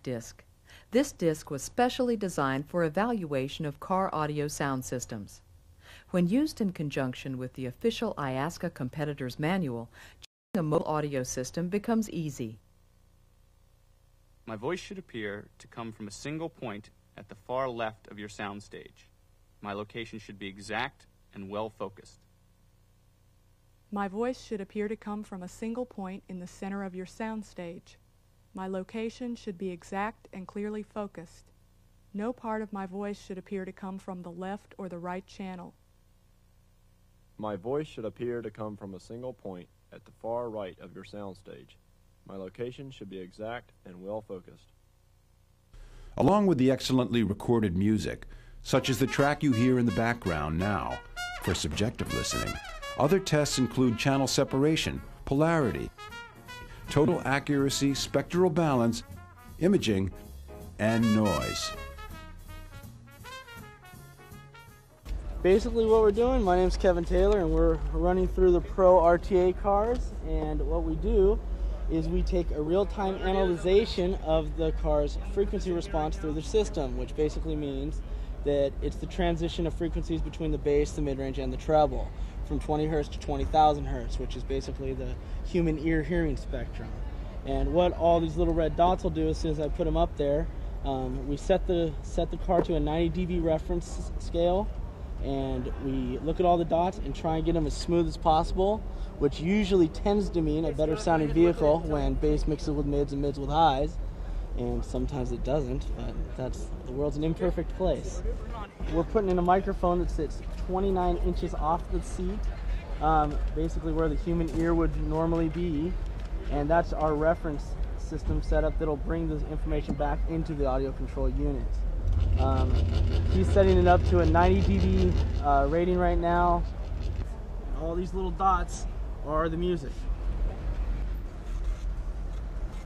disc. This disc was specially designed for evaluation of car audio sound systems. When used in conjunction with the official IASCA competitor's manual, choosing a mobile audio system becomes easy. My voice should appear to come from a single point at the far left of your soundstage. My location should be exact and well focused. My voice should appear to come from a single point in the center of your soundstage. My location should be exact and clearly focused. No part of my voice should appear to come from the left or the right channel. My voice should appear to come from a single point at the far right of your soundstage. My location should be exact and well focused. Along with the excellently recorded music, such as the track you hear in the background now, for subjective listening, other tests include channel separation, polarity, total accuracy, spectral balance, imaging, and noise. Basically what we're doing, my name's Kevin Taylor, and we're running through the Pro RTA cars, and what we do is we take a real-time analyzation of the car's frequency response through the system, which basically means that it's the transition of frequencies between the bass, the mid-range, and the treble, from 20 hertz to 20,000 hertz, which is basically the human ear hearing spectrum. And what all these little red dots will do as soon as I put them up there, we set the car to a 90 dB reference scale, and we look at all the dots and try and get them as smooth as possible, which usually tends to mean a better sounding vehicle when bass mixes with mids and mids with highs, and sometimes it doesn't, but the world's an imperfect place. We're putting in a microphone that sits 29 inches off the seat, basically where the human ear would normally be, and that's our reference system setup that'll bring this information back into the audio control unit. He's setting it up to a 90 dB rating right now. All these little dots are the music.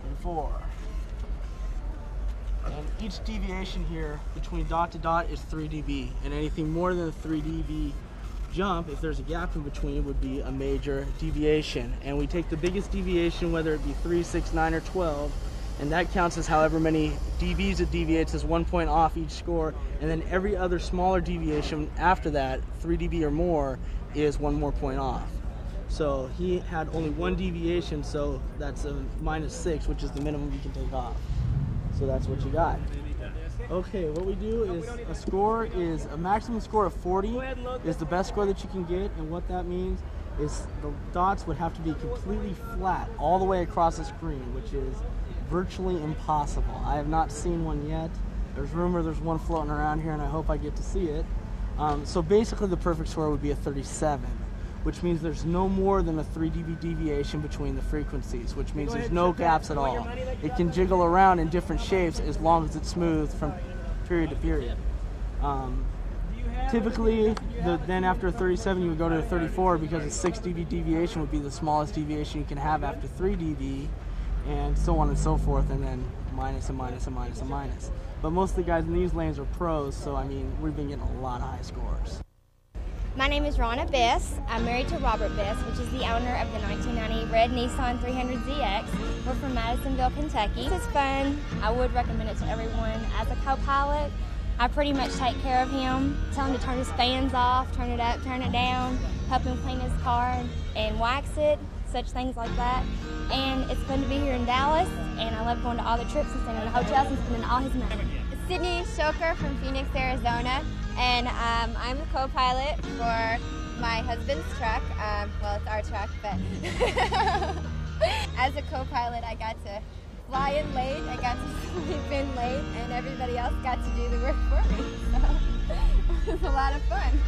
And 4. And each deviation here between dot to dot is 3 dB, and anything more than a 3 dB jump, if there's a gap in between, would be a major deviation. And we take the biggest deviation, whether it be 3, 6, 9, or 12, and that counts as however many dBs it deviates as 1 point off each score, and then every other smaller deviation after that, 3 dB or more, is 1 more point off. So he had only 1 deviation, so that's a -6, which is the minimum you can take off. So that's what you got. Okay, what we do is a maximum score of 40 is the best score that you can get, and what that means is the dots would have to be completely flat all the way across the screen, which is virtually impossible. I have not seen one yet. There's one floating around here, and I hope I get to see it. So basically the perfect score would be a 37, which means there's no more than a 3 dB deviation between the frequencies, which means there's no gaps at all. It can jiggle around in different shapes as long as it's smooth from period to period. Typically, then after a 37 you would go to a 34, because a 6 dB deviation would be the smallest deviation you can have after 3 dB, and so on and so forth, and then minus and minus and minus and minus. But most of the guys in these lanes are pros, so I mean, we've been getting a lot of high scores. My name is Ronna Biss. I'm married to Robert Biss, which is the owner of the 1990 red Nissan 300ZX. We're from Madisonville, Kentucky. This is fun. I would recommend it to everyone. As a co-pilot, I pretty much take care of him, tell him to turn his fans off, turn it up, turn it down, help him clean his car and wax it, such things like that. And it's fun to be here in Dallas, and I love going to all the trips and staying in the hotels and spending all his money. Sydney Shoker from Phoenix, Arizona, and I'm the co-pilot for my husband's truck. Well, it's our truck, but as a co-pilot, I got to fly in late, I got to sleep in late, and everybody else got to do the work for me. So it was a lot of fun.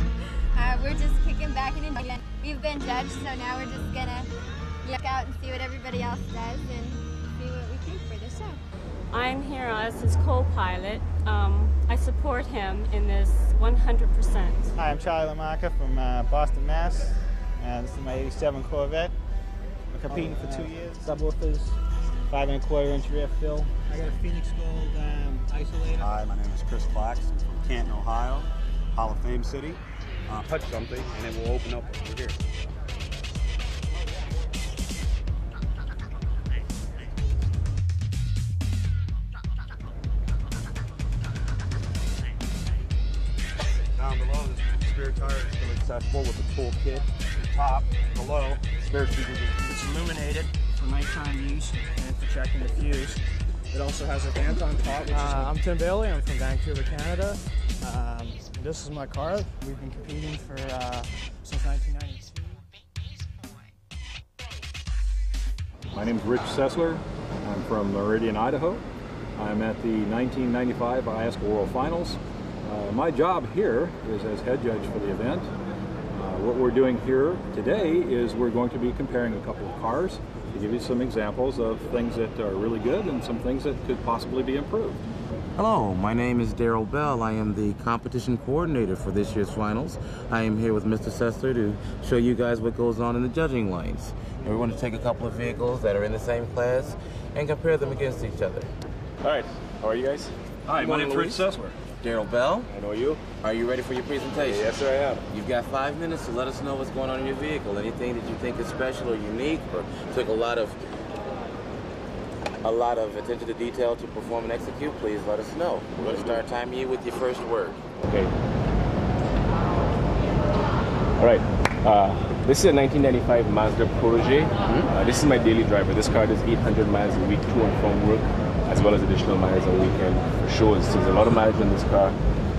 We're just kicking back and enjoying. We've been judged, so now we're just gonna look out and see what everybody else does and see what we think for the show. I'm here as his co-pilot. I support him in this 100%. Hi, I'm Charlie LaMarca from Boston, Mass. This is my 87 Corvette. We're competing for 2 years. Subwoofers, 5 1/4-inch rear fill. I got a Phoenix Gold isolator. Hi, my name is Chris Flax. I'm from Canton, Ohio, Hall of Fame City. Touch something and it will open up over here. spare tire is still accessible with the full kit. The top, below, spare speakers. It's illuminated for nighttime use and for checking the fuse. It also has a vent on top. I'm Tim Bailey. I'm from Vancouver, Canada. This is my car. We've been competing for since 1992. My name is Rich Sessler. I'm from Meridian, Idaho. I'm at the 1995 IASCA World Finals. My job here is as head judge for the event. What we're doing here today is we're going to be comparing a couple of cars to give you some examples of things that are really good and some things that could possibly be improved. Hello, my name is Daryl Bell. I am the competition coordinator for this year's finals. I am here with Mr. Sessler to show you guys what goes on in the judging lanes. And we're going to take a couple of vehicles that are in the same class and compare them against each other. All right, how are you guys? Hi, my name's Rich Sessler. Daryl Bell. I know you. Are you ready for your presentation? Yes, sir, I am. You've got 5 minutes to let us know what's going on in your vehicle. Anything that you think is special or unique or took a lot of attention to detail to perform and execute, please let us know. We're going to start timing you with your first word. Okay. All right. This is a 1995 Mazda Protege. This is my daily driver. This car does 800 miles a week to and from work, as well as additional miles on weekend for shows. There's a lot of mileage in this car.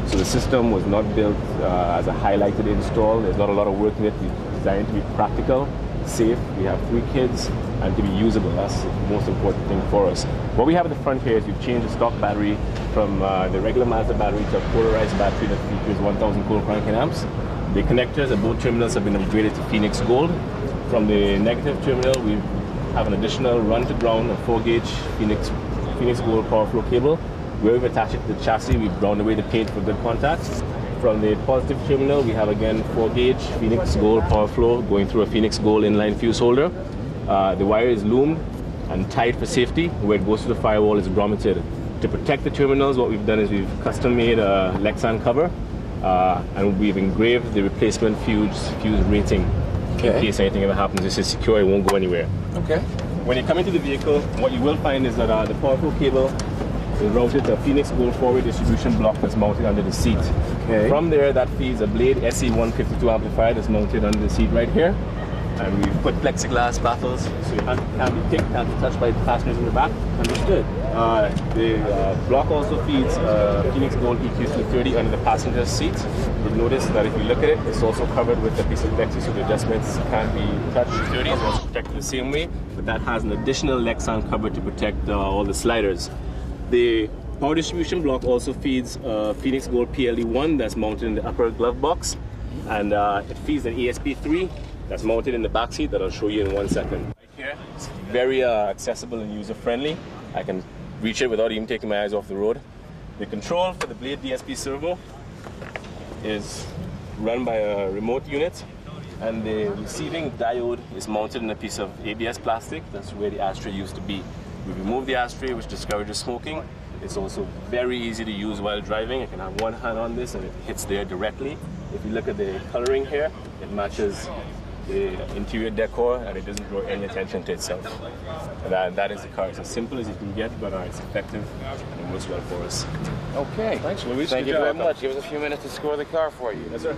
So the system was not built as a highlighted install. There's not a lot of work in it. It's designed to be practical, safe. We have 3 kids and to be usable. That's the most important thing for us. What we have at the front here is we've changed the stock battery from the regular Mazda battery to a polarized battery that features 1,000 cold cranking amps. The connectors at both terminals have been upgraded to Phoenix Gold. From the negative terminal, we have an additional run-to-ground, a 4-gauge Phoenix Gold power flow cable. Where we've attached it to the chassis, we've browned away the paint for good contacts. From the positive terminal, we have again 4-gauge Phoenix Gold power flow going through a Phoenix Gold inline fuse holder. The wire is loomed and tied for safety. Where it goes to the firewall is grommeted. To protect the terminals, what we've done is we've custom made a Lexan cover. And we've engraved the replacement fuse rating. In case anything ever happens, this is secure, it won't go anywhere. Okay. When you come into the vehicle, what you will find is that the power flow cable is routed to a Phoenix Gold forward distribution block that's mounted under the seat. Okay. From there, that feeds a Blade SE152 amplifier that's mounted under the seat right here. And we've put plexiglass baffles so you can't be kicked, can't be touched by the passengers in the back. Understood. The block also feeds Phoenix Gold EQ230 under the passenger seat. You'll notice that if you look at it, it's also covered with a piece of plexi so the adjustments can't be touched. 30 is also protected the same way, but that has an additional Lexan cover to protect all the sliders. The power distribution block also feeds Phoenix Gold PLE1 that's mounted in the upper glove box, and it feeds an ESP3 that's mounted in the back seat that I'll show you in 1 second. Right here, it's very accessible and user-friendly. I can reach it without even taking my eyes off the road. The control for the Blade DSP servo is run by a remote unit, and the receiving diode is mounted in a piece of ABS plastic. That's where the ashtray used to be. We remove the ashtray, which discourages smoking. It's also very easy to use while driving. I can have one hand on this and it hits there directly. If you look at the coloring here, it matches the interior decor and it doesn't draw any attention to itself. And that is the car. It's as simple as you can get, but it's effective and it works well for us. Okay. Thanks, Luis. Thank you very much. Give us a few minutes to score the car for you. Yes, sir.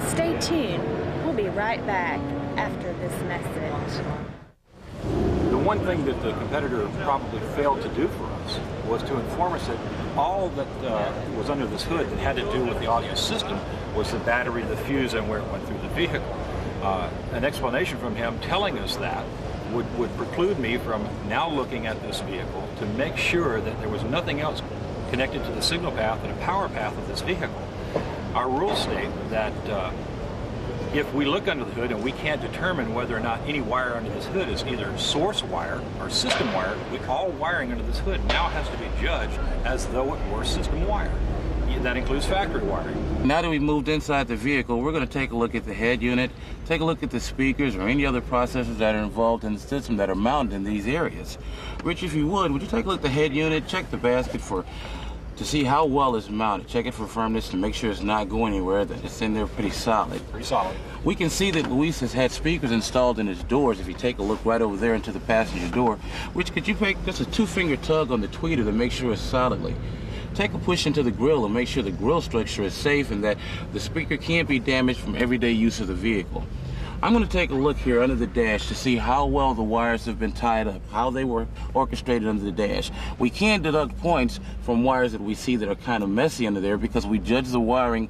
Stay tuned. We'll be right back after this message. The one thing that the competitor probably failed to do for us was to inform us that all that was under this hood that had to do with the audio system was the battery, the fuse, and where it went through the vehicle. An explanation from him telling us that would preclude me from now looking at this vehicle to make sure that there was nothing else connected to the signal path and a power path of this vehicle. Our rules state that if we look under the hood and we can't determine whether or not any wire under this hood is either source wire or system wire, all wiring under this hood now has to be judged as though it were system wire. That includes factory wiring. Now that we've moved inside the vehicle, we're going to take a look at the head unit, take a look at the speakers or any other processors that are involved in the system that are mounted in these areas. Rich, if you would you take a look at the head unit, check the basket for to see how well it's mounted. Check it for firmness to make sure it's not going anywhere, that it's in there pretty solid. Pretty solid. We can see that Luis has had speakers installed in his doors. If you take a look right over there into the passenger door, which could you make just a 2-finger tug on the tweeter to make sure it's solidly. Take a push into the grill and make sure the grill structure is safe and that the speaker can't be damaged from everyday use of the vehicle. I'm going to take a look here under the dash to see how well the wires have been tied up, how they were orchestrated under the dash. We can deduct points from wires that we see that are kind of messy under there because we judge the wiring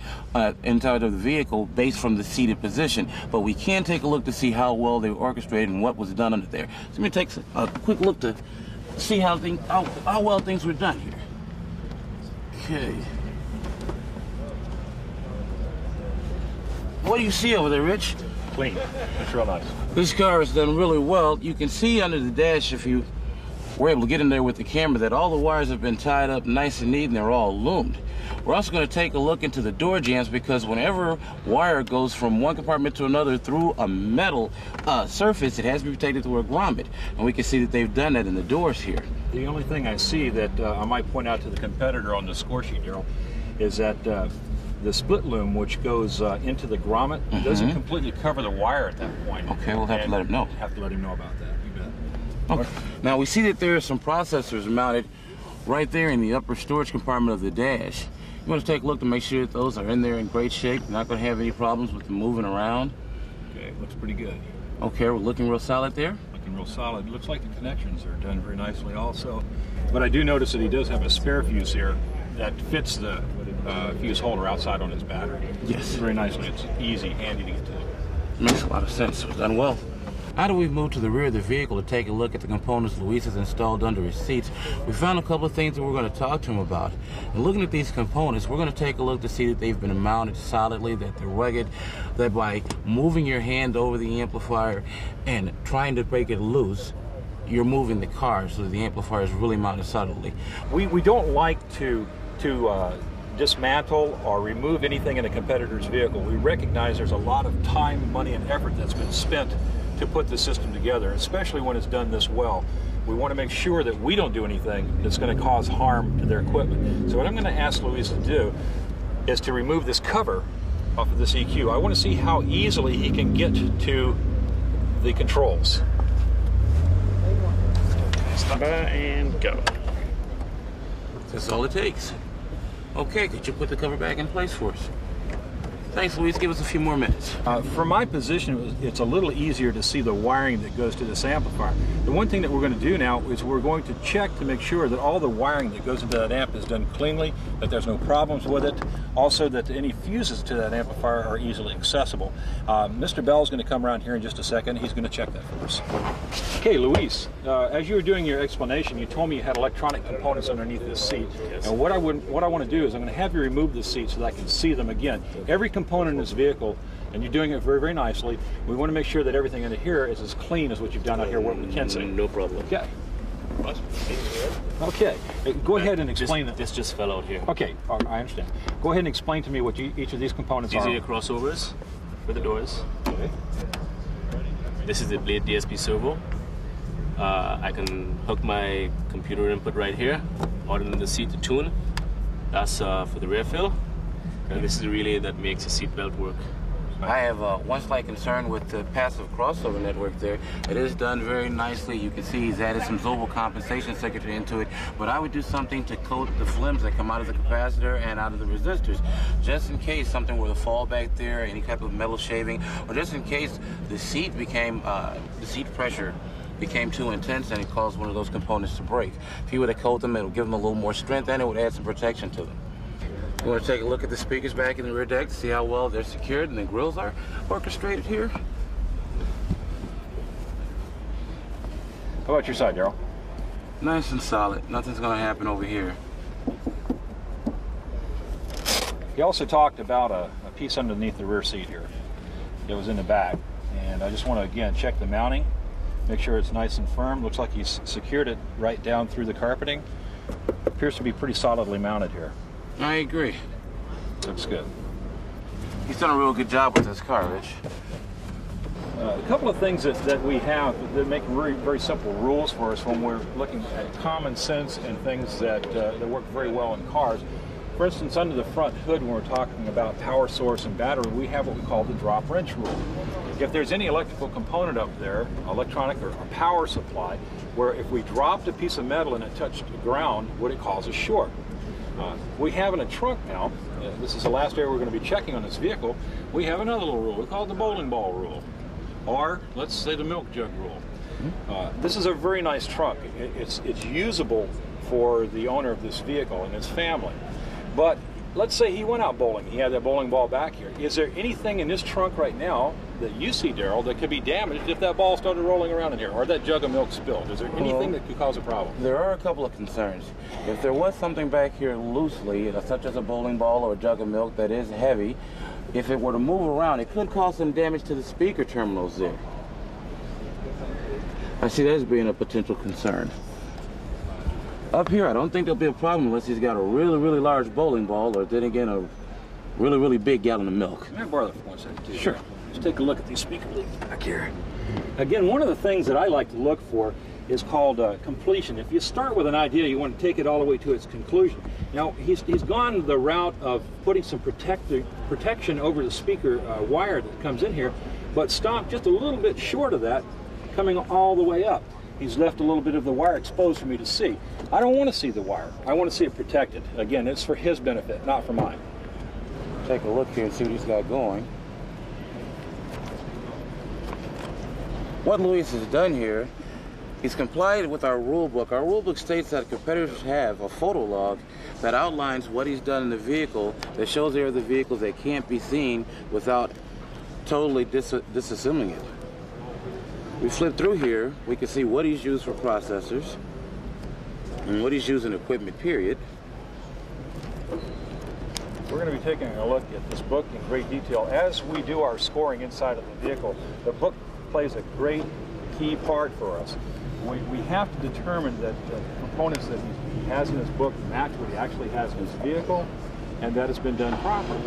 inside of the vehicle based from the seated position. But we can take a look to see how well they were orchestrated and what was done under there. So let me take a quick look to see how well things were done here. Okay. What do you see over there, Rich? Clean. It's real nice. This car is done really well. You can see under the dash, if you were able to get in there with the camera, that all the wires have been tied up nice and neat and they're all loomed. We're also going to take a look into the door jambs because whenever wire goes from one compartment to another through a metal surface, it has to be protected through a grommet. And we can see that they've done that in the doors here. The only thing I see that I might point out to the competitor on the score sheet, Daryl, is that the split loom, which goes into the grommet, doesn't completely cover the wire at that point. Okay, we'll have to let him know. Have to let him know about that. You bet. Okay. Now we see that there are some processors mounted right there in the upper storage compartment of the dash. You want to take a look to make sure that those are in there in great shape. You're not going to have any problems with them moving around. Okay, looks pretty good. Okay, we're looking real solid there. Looking real solid. Looks like the connections are done very nicely also. But I do notice that he does have a spare fuse here that fits the fuse holder outside on his battery. Yes. Very nicely. It's easy, handy to get to. Makes a lot of sense. It's done well. Now that we've moved to the rear of the vehicle to take a look at the components Luis has installed under his seats, we found a couple of things that we're going to talk to him about. And looking at these components, we're going to take a look to see that they've been mounted solidly, that they're rugged, that by moving your hand over the amplifier and trying to break it loose, you're moving the car so that the amplifier is really mounted solidly. We don't like to dismantle or remove anything in a competitor's vehicle. We recognize there's a lot of time, money, and effort that's been spent to put the system together, especially when it's done this well. We want to make sure that we don't do anything that's going to cause harm to their equipment. So what I'm going to ask Luis to do is to remove this cover off of this EQ. I want to see how easily he can get to the controls. Stand by and go. That's all it takes. Okay, could you put the cover back in place for us? Thanks, Luis. Give us a few more minutes. From my position, it's a little easier to see the wiring that goes to this amplifier. The one thing that we're going to do now is we're going to check to make sure that all the wiring that goes into that amp is done cleanly, that there's no problems with it, also that any fuses to that amplifier are easily accessible. Mr. Bell's going to come around here in just a second. He's going to check that for us. Okay, Luis, as you were doing your explanation, you told me you had electronic components underneath this seat. Yes. And what I want to do is I'm going to have you remove this seat so that I can see them again. Every component in this vehicle, and you're doing it very, very nicely. We want to make sure that everything under here is as clean as what you've done out here, what we can see. No problem. Okay. Okay. Go ahead and explain that. This just fell out here. Okay, I understand. Go ahead and explain to me what each of these components are. These are your crossovers for the doors. Okay. This is the Blade DSP servo. I can hook my computer input right here, underneath the seat to tune. That's for the rear fill. And this is the relay that makes the seat belt work. I have one slight concern with the passive crossover network there. It is done very nicely. You can see he's added some Zobel compensation circuitry into it, but I would do something to coat the flims that come out of the capacitor and out of the resistors, just in case something were to fall back there, any type of metal shaving, or just in case the seat became, the seat pressure became too intense and it caused one of those components to break. If you were to coat them, it would give them a little more strength and it would add some protection to them. You want to take a look at the speakers back in the rear deck to see how well they're secured and the grills are orchestrated here. How about your side, Daryl? Nice and solid. Nothing's going to happen over here. He also talked about a piece underneath the rear seat here. It was in the back. And I just want to, again, check the mounting. Make sure it's nice and firm. Looks like he's secured it right down through the carpeting. Appears to be pretty solidly mounted here. I agree. Looks good. He's done a real good job with this car, Rich. A couple of things that we have that make very, very simple rules for us when we're looking at common sense and things that work very well in cars. For instance, under the front hood, when we're talking about power source and battery, we have what we call the drop wrench rule. If there's any electrical component up there, electronic or power supply, where if we dropped a piece of metal and it touched the ground, would it cause a short? We have in a trunk now, this is the last area we're going to be checking on this vehicle, we have another little rule. We call it the bowling ball rule, or let's say the milk jug rule. This is a very nice trunk. It's usable for the owner of this vehicle and his family. But let's say he went out bowling. He had that bowling ball back here. Is there anything in this trunk right now that you see, Daryl, that could be damaged if that ball started rolling around in here, or that jug of milk spilled? Is there anything that could cause a problem? There are a couple of concerns. If there was something back here loosely, such as a bowling ball or a jug of milk that is heavy, if it were to move around, it could cause some damage to the speaker terminals there. I see that as being a potential concern. Up here, I don't think there'll be a problem unless he's got a really, really large bowling ball, or then again, a really, really big gallon of milk. Can I borrow that for 1 second, too? Sure. Let's take a look at these speaker leads back here. Again, one of the things that I like to look for is called completion. If you start with an idea, you want to take it all the way to its conclusion. Now, he's gone the route of putting some protection over the speaker wire that comes in here, but stopped just a little bit short of that, coming all the way up. He's left a little bit of the wire exposed for me to see. I don't want to see the wire. I want to see it protected. Again, it's for his benefit, not for mine. Take a look here and see what he's got going. What Luis has done here, he's complied with our rule book. Our rule book states that competitors have a photo log that outlines what he's done in the vehicle, that shows there are the vehicles that can't be seen without totally disassembling it. We flip through here, we can see what he's used for processors and what he's used in equipment, period. We're going to be taking a look at this book in great detail. As we do our scoring inside of the vehicle, the book plays a great key part for us. We have to determine that the components that he has in his book match what he actually has in his vehicle, and that it's been done properly.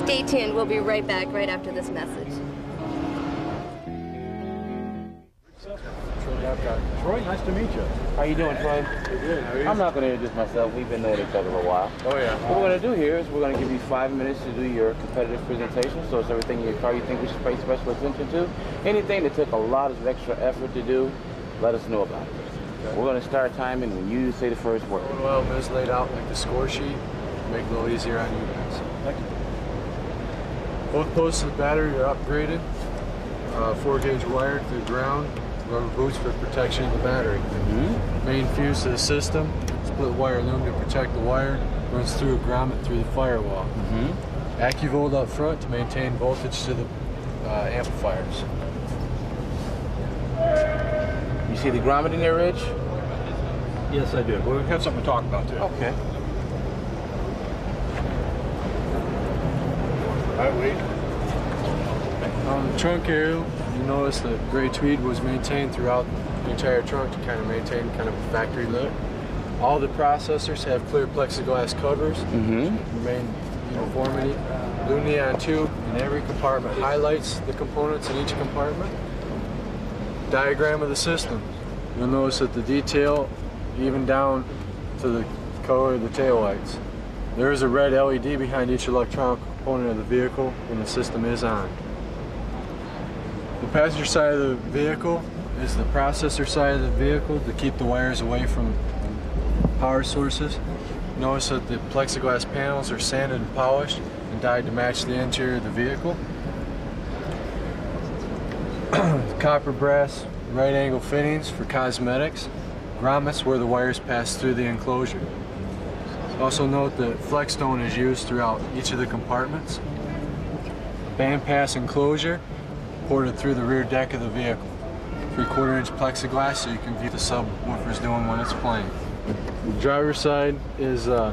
Stay tuned. We'll be right back right after this message. Troy, nice to meet you. How you doing, Troy? Good. How are you? I'm not going to introduce myself. We've been knowing each other for a while. Oh, yeah. What we're going to do here is we're going to give you 5 minutes to do your competitive presentation. So it's everything in your car you think we should pay special attention to. Anything that took a lot of extra effort to do, let us know about it. Okay. We're going to start timing when you say the first word. Well, it's laid out like the score sheet. Make it a little easier on you guys. Thank you. Both posts of the battery are upgraded. 4-gauge wired to the ground. Rubber boots for protection of the battery. Main fuse to the system. Split wire loom to protect the wire. Runs through a grommet through the firewall. AccuVolt up front to maintain voltage to the amplifiers. You see the grommet in there, Rich? Yes, I do. We have something to talk about, too. Okay. All right, wait. On the trunk area, you notice that gray tweed was maintained throughout the entire trunk to kind of maintain kind of a factory look. All the processors have clear plexiglass covers to remain uniformity. Blue neon tube in every compartment highlights the components in each compartment. Diagram of the system. You'll notice that the detail, even down to the color of the taillights. There is a red LED behind each electronic component of the vehicle when the system is on. The passenger side of the vehicle is the processor side of the vehicle to keep the wires away from power sources. Notice that the plexiglass panels are sanded and polished and dyed to match the interior of the vehicle. Copper brass right angle fittings for cosmetics. Grommets where the wires pass through the enclosure. Also note that flexstone is used throughout each of the compartments. A bandpass enclosure ported through the rear deck of the vehicle. 3/4 inch plexiglass so you can view the subwoofer's doing when it's playing. The driver's side is the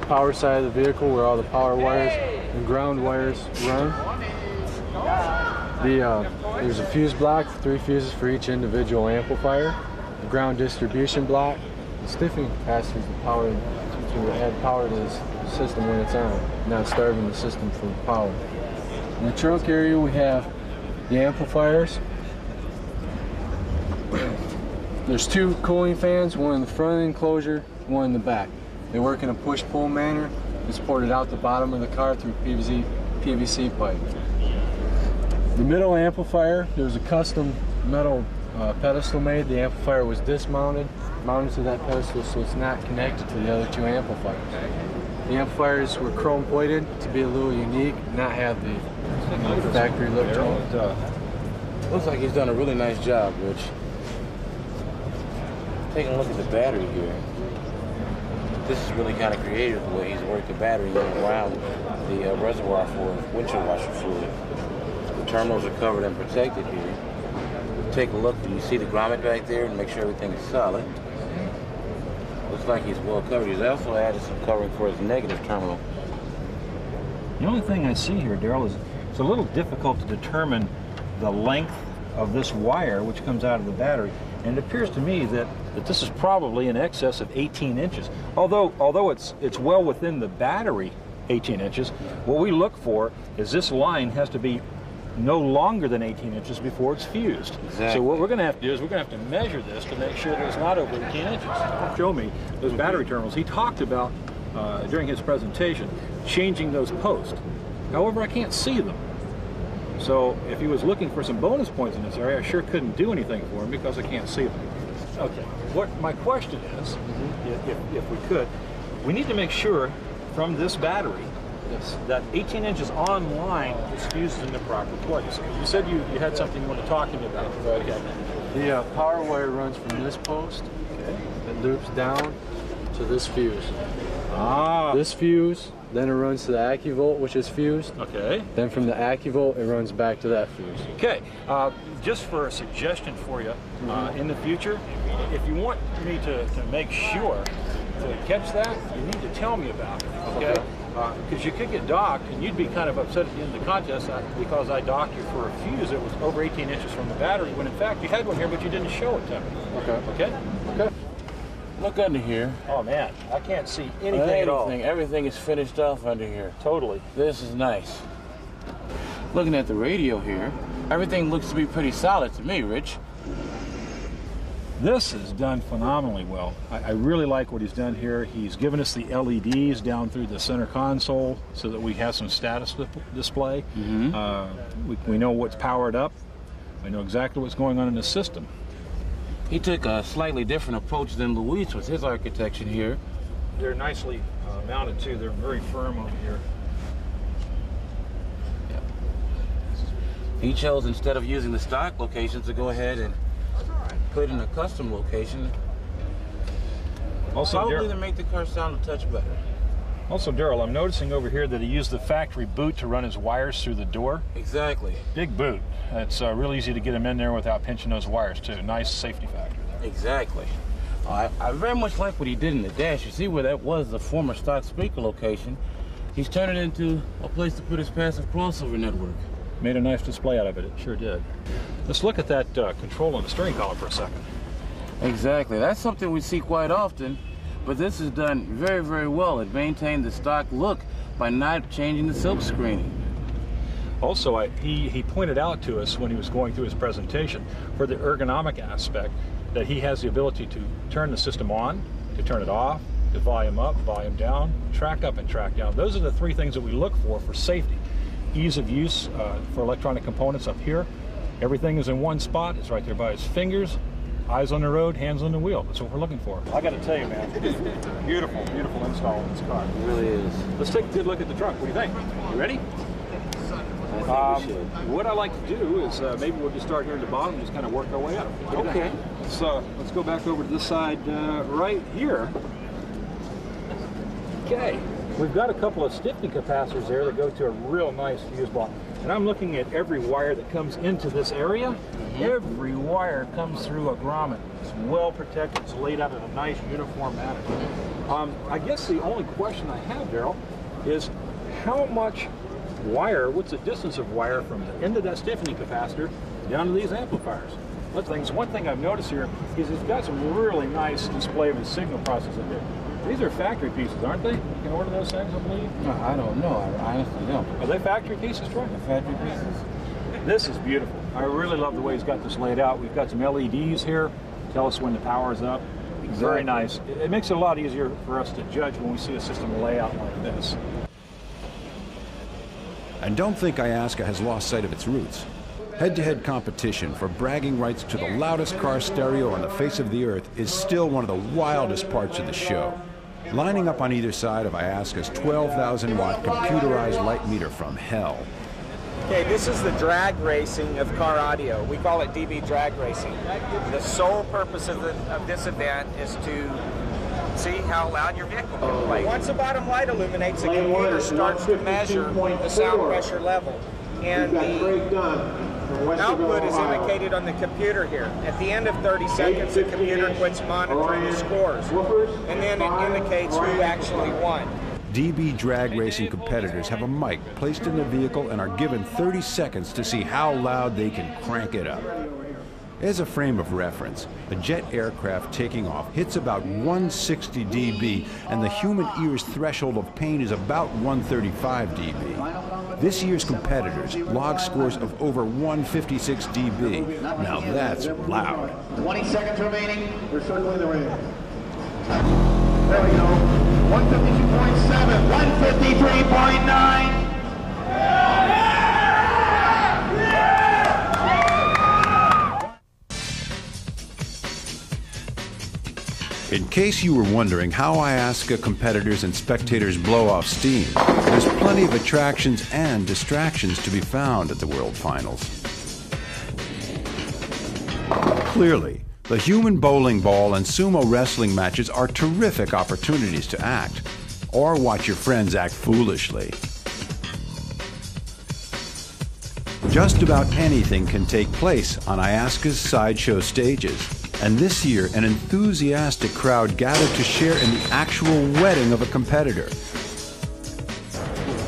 power side of the vehicle where all the power wires and ground wires run. There's a fuse block, 3 fuses for each individual amplifier. A ground distribution block, The stiffening capacitor is the power to add power to this system when it's on, not starving the system for power. In the trunk area, we have the amplifiers. There's two cooling fans, one in the front enclosure, one in the back. They work in a push-pull manner. It's ported out the bottom of the car through PVC pipe. The middle amplifier, there's a custom metal pedestal made. The amplifier was dismounted, mounted to that pedestal, so it's not connected to the other two amplifiers. The amplifiers were chrome plated to be a little unique, not have the factory look to them. Looks like he's done a really nice job, Rich. Taking a look at the battery here. This is really kind of creative the way he's worked the battery around the reservoir for windshield washer fluid. The terminals are covered and protected here. Take a look, you see the grommet back there, and make sure everything is solid. Looks like he's well covered. He's also added some covering for his negative terminal. The only thing I see here, Daryl, is it's a little difficult to determine the length of this wire which comes out of the battery. And it appears to me that this is probably in excess of 18 inches. Although it's well within the battery 18 inches, what we look for is this line has to be no longer than 18 inches before it's fused. Exactly. So what we're going to have to do is we're going to have to measure this to make sure that it's not over 18 inches. Show me those battery terminals. He talked about, during his presentation, changing those posts. However, I can't see them. So if he was looking for some bonus points in this area, I sure couldn't do anything for him because I can't see them. Okay, what my question is, if we could, we need to make sure from this battery that 18 inches on line is fused in the proper place. You said you had something you want to talk to me about. Okay. The power wire runs from this post. Okay. It loops down to this fuse. This fuse, then it runs to the AccuVolt, which is fused. Okay. Then from the AccuVolt, it runs back to that fuse. Okay. Just for a suggestion for you, in the future, if you want me to make sure to catch that, you need to tell me about it. Okay. Because you could get docked, and you'd be kind of upset at the end of the contest because I docked you for a fuse that was over 18 inches from the battery, when in fact you had one here, but you didn't show it to me. Okay. Okay? Okay. Look under here. Oh man, I can't see anything at all. Everything is finished off under here. Totally. This is nice. Looking at the radio here, everything looks to be pretty solid to me, Rich. This is done phenomenally well. I really like what he's done here. He's given us the LEDs down through the center console so that we have some status display. We know what's powered up. We know exactly what's going on in the system. He took a slightly different approach than Luis with his architecture here. They're nicely mounted too. They're very firm over here. He chose, instead of using the stock locations, to go ahead and put in a custom location. Also, probably to make the car sound a touch better. Also, Daryl, I'm noticing over here that he used the factory boot to run his wires through the door. Exactly. Big boot. It's real easy to get him in there without pinching those wires too. Nice safety factor there. Exactly. I very much like what he did in the dash. You see where that was the former stock speaker location. He's turned it into a place to put his passive crossover network. Made a nice display out of it. It sure did. Let's look at that control on the steering column for a second. Exactly. That's something we see quite often, but this is done very, very well. It maintained the stock look by not changing the silk screening. Also, he pointed out to us when he was going through his presentation for the ergonomic aspect that he has the ability to turn the system on, to turn it off, to volume up, volume down, track up and track down. Those are the three things that we look for safety. Ease of use for electronic components up here. Everything is in one spot. It's right there by his fingers. Eyes on the road, hands on the wheel. That's what we're looking for. I got to tell you, man, beautiful, beautiful install in this car. It really is. Let's take a good look at the trunk. What do you think? You ready? What I like to do is maybe we'll just start here at the bottom and just kind of work our way up. Okay. Let's go back over to this side right here. Okay. We've got a couple of stiffening capacitors there that go to a real nice fuse block. And I'm looking at every wire that comes into this area. Every wire comes through a grommet. It's well protected. It's laid out in a nice uniform manner. I guess the only question I have, Daryl, is how much wire, what's the distance of wire from the end of that stiffening capacitor down to these amplifiers? One thing I've noticed here is it's got some really nice display of the signal processor here. These are factory pieces, aren't they? You can order those things, I believe? No, I don't know. I honestly don't. Are they factory pieces, Troy? Factory pieces. This is beautiful. I really love the way he's got this laid out. We've got some LEDs here. Tell us when the power is up. Exactly. Very nice. It makes it a lot easier for us to judge when we see a system layout like this. And don't think IASCA has lost sight of its roots. Head-to-head competition for bragging rights to the loudest car stereo on the face of the earth is still one of the wildest parts of the show. Lining up on either side of IASCA's 12,000-watt computerized light meter from hell. Okay, this is the drag racing of car audio. We call it DB drag racing. The sole purpose of this event is to see how loud your vehicle can play. Once the bottom light illuminates, the computer starts to measure the sound pressure level. And the output is indicated on the computer here. At the end of 30 seconds, the computer quits monitoring the scores. And then it indicates who actually won. DB drag racing competitors have a mic placed in their vehicle and are given 30 seconds to see how loud they can crank it up. As a frame of reference, a jet aircraft taking off hits about 160 dB, and the human ear's threshold of pain is about 135 dB. This year's competitors log scores of over 156 dB. Now that's loud. 20 seconds remaining. We're circling the ring. There we go. 152.7, 153.9. In case you were wondering how IASCA competitors and spectators blow off steam, there's plenty of attractions and distractions to be found at the World Finals. Clearly, the human bowling ball and sumo wrestling matches are terrific opportunities to act, or watch your friends act foolishly. Just about anything can take place on IASCA's sideshow stages. And this year, an enthusiastic crowd gathered to share in the actual wedding of a competitor.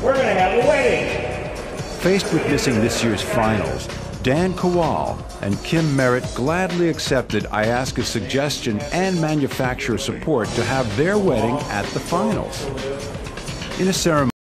We're going to have a wedding! Faced with missing this year's finals, Dan Kowal and Kim Merritt gladly accepted IASCA's suggestion and manufacturer support to have their wedding at the finals. In a ceremony